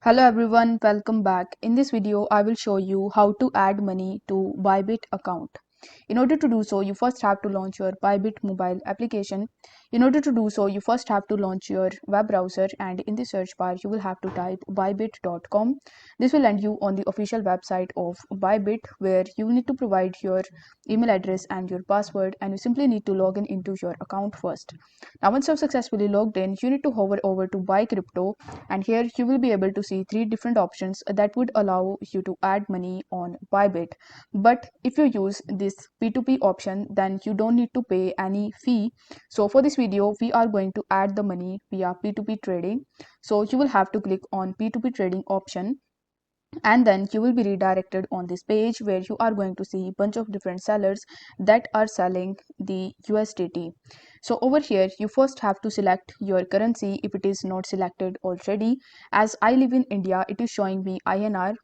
Hello everyone, welcome back. In this video, I will show you how to add money to Bybit account. In order to do so, you first have to launch your Bybit mobile application. In order to do so, you first have to launch your web browser, and in the search bar, you will have to type bybit.com. This will land you on the official website of Bybit, where you need to provide your email address and your password, and you simply need to log in into your account first. Now, once you've successfully logged in, you need to hover over to buy crypto, and here you will be able to see three different options that would allow you to add money on Bybit. But if you use this P2P option, then you don't need to pay any fee. So for this video, we are going to add the money via P2P trading. So you will have to click on P2P trading option, and then you will be redirected on this page where you are going to see a bunch of different sellers that are selling the USDT. So over here, you first have to select your currency if it is not selected already. As I live in India, it is showing me INR,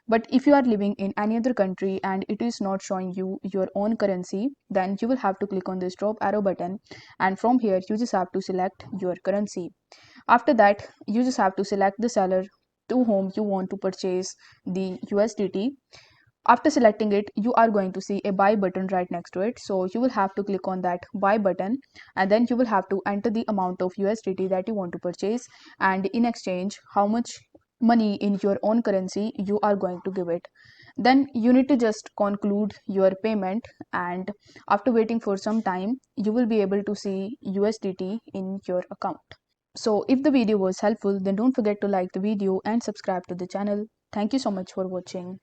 but if you are living in any other country and it is not showing you your own currency, then you will have to click on this drop arrow button, and from here you just have to select your currency. After that, you just have to select the seller to whom you want to purchase the USDT. After selecting it, you are going to see a buy button right next to it. So you will have to click on that buy button, and then you will have to enter the amount of USDT that you want to purchase, and in exchange, how much money in your own currency you are going to give it. Then you need to just conclude your payment, and after waiting for some time, you will be able to see USDT in your account. So if the video was helpful, then don't forget to like the video and subscribe to the channel. Thank you so much for watching.